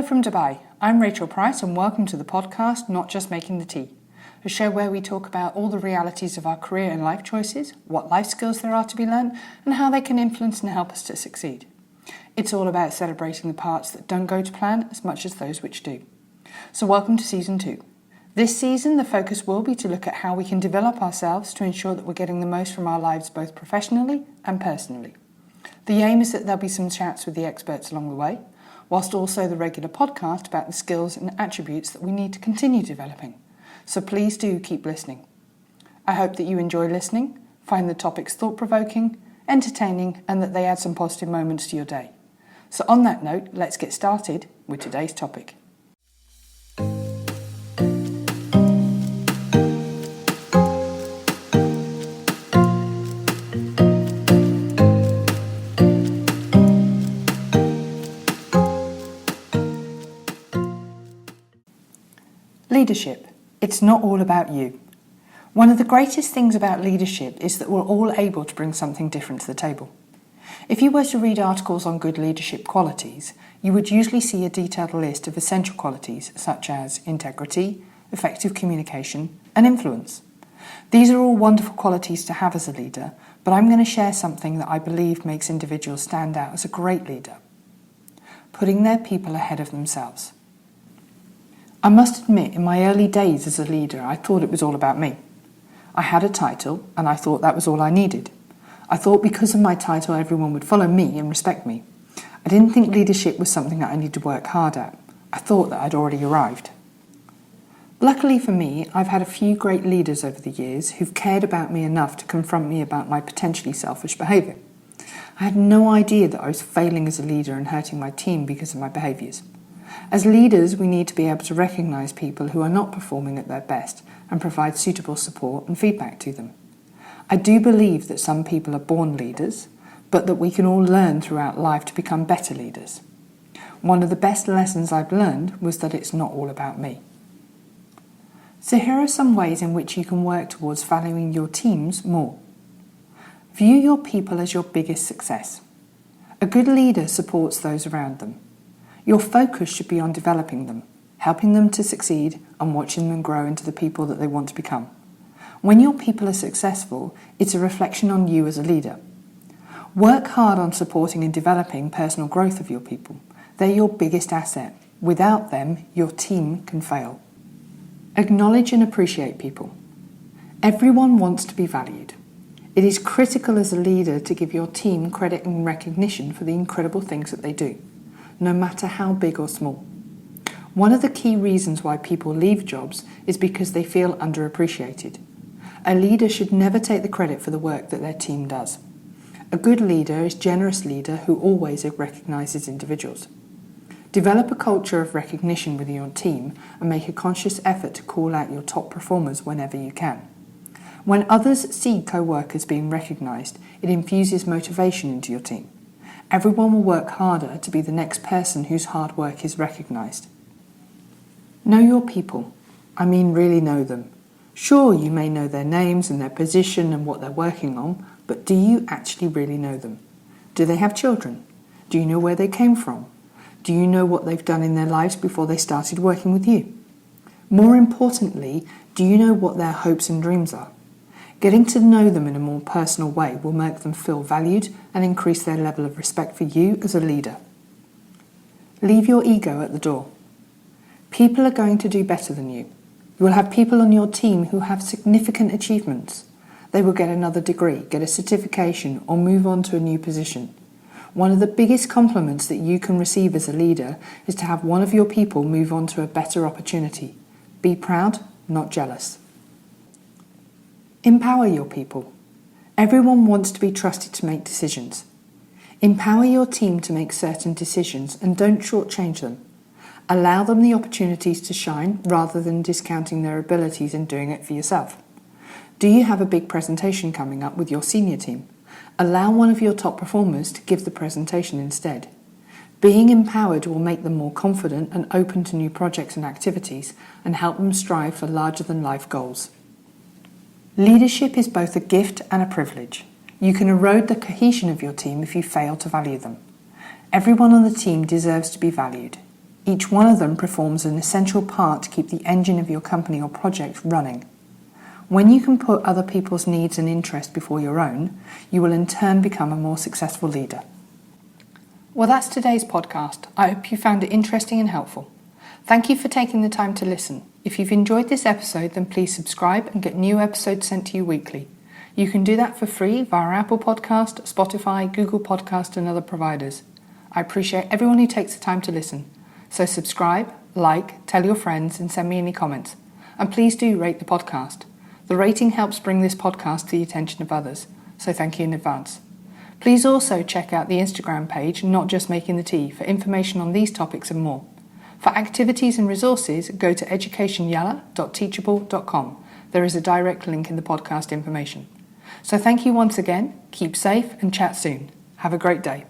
Hello from Dubai. I'm Rachel Price and welcome to the podcast Not Just Making the Tea, a show where we talk about all the realities of our career and life choices, what life skills there are to be learned, and how they can influence and help us to succeed. It's all about celebrating the parts that don't go to plan as much as those which do. So welcome to Season 2. This season, the focus will be to look at how we can develop ourselves to ensure that we're getting the most from our lives both professionally and personally. The aim is that there'll be some chats with the experts along the way, whilst also the regular podcast about the skills and attributes that we need to continue developing. So please do keep listening. I hope that you enjoy listening, find the topics thought-provoking, entertaining, and that they add some positive moments to your day. So on that note, let's get started with today's topic. Leadership. It's not all about you. One of the greatest things about leadership is that we're all able to bring something different to the table. If you were to read articles on good leadership qualities, you would usually see a detailed list of essential qualities such as integrity, effective communication, and influence. These are all wonderful qualities to have as a leader, but I'm going to share something that I believe makes individuals stand out as a great leader: putting their people ahead of themselves. I must admit, in my early days as a leader, I thought it was all about me. I had a title, and I thought that was all I needed. I thought because of my title, everyone would follow me and respect me. I didn't think leadership was something that I needed to work hard at. I thought that I'd already arrived. Luckily for me, I've had a few great leaders over the years who've cared about me enough to confront me about my potentially selfish behaviour. I had no idea that I was failing as a leader and hurting my team because of my behaviours. As leaders, we need to be able to recognise people who are not performing at their best and provide suitable support and feedback to them. I do believe that some people are born leaders, but that we can all learn throughout life to become better leaders. One of the best lessons I've learned was that it's not all about me. So here are some ways in which you can work towards valuing your teams more. View your people as your biggest success. A good leader supports those around them. Your focus should be on developing them, helping them to succeed and watching them grow into the people that they want to become. When your people are successful, it's a reflection on you as a leader. Work hard on supporting and developing personal growth of your people. They're your biggest asset. Without them, your team can fail. Acknowledge and appreciate people. Everyone wants to be valued. It is critical as a leader to give your team credit and recognition for the incredible things that they do, no matter how big or small. One of the key reasons why people leave jobs is because they feel underappreciated. A leader should never take the credit for the work that their team does. A good leader is a generous leader who always recognises individuals. Develop a culture of recognition within your team and make a conscious effort to call out your top performers whenever you can. When others see co-workers being recognised, it infuses motivation into your team. Everyone will work harder to be the next person whose hard work is recognised. Know your people. I mean really know them. Sure, you may know their names and their position and what they're working on, but do you actually really know them? Do they have children? Do you know where they came from? Do you know what they've done in their lives before they started working with you? More importantly, do you know what their hopes and dreams are? Getting to know them in a more personal way will make them feel valued and increase their level of respect for you as a leader. Leave your ego at the door. People are going to do better than you. You will have people on your team who have significant achievements. They will get another degree, get a certification, or move on to a new position. One of the biggest compliments that you can receive as a leader is to have one of your people move on to a better opportunity. Be proud, not jealous. Empower your people. Everyone wants to be trusted to make decisions. Empower your team to make certain decisions and don't shortchange them. Allow them the opportunities to shine rather than discounting their abilities and doing it for yourself. Do you have a big presentation coming up with your senior team? Allow one of your top performers to give the presentation instead. Being empowered will make them more confident and open to new projects and activities and help them strive for larger-than-life goals. Leadership is both a gift and a privilege. You can erode the cohesion of your team if you fail to value them. Everyone on the team deserves to be valued. Each one of them performs an essential part to keep the engine of your company or project running. When you can put other people's needs and interests before your own, you will in turn become a more successful leader. Well, that's today's podcast. I hope you found it interesting and helpful. Thank you for taking the time to listen. If you've enjoyed this episode, then please subscribe and get new episodes sent to you weekly. You can do that for free via Apple Podcast, Spotify, Google Podcast and other providers. I appreciate everyone who takes the time to listen. So subscribe, like, tell your friends and send me any comments. And please do rate the podcast. The rating helps bring this podcast to the attention of others, so thank you in advance. Please also check out the Instagram page, Not Just Making the Tea, for information on these topics and more. For activities and resources, go to educationyala.teachable.com. There is a direct link in the podcast information. So thank you once again, keep safe and chat soon. Have a great day.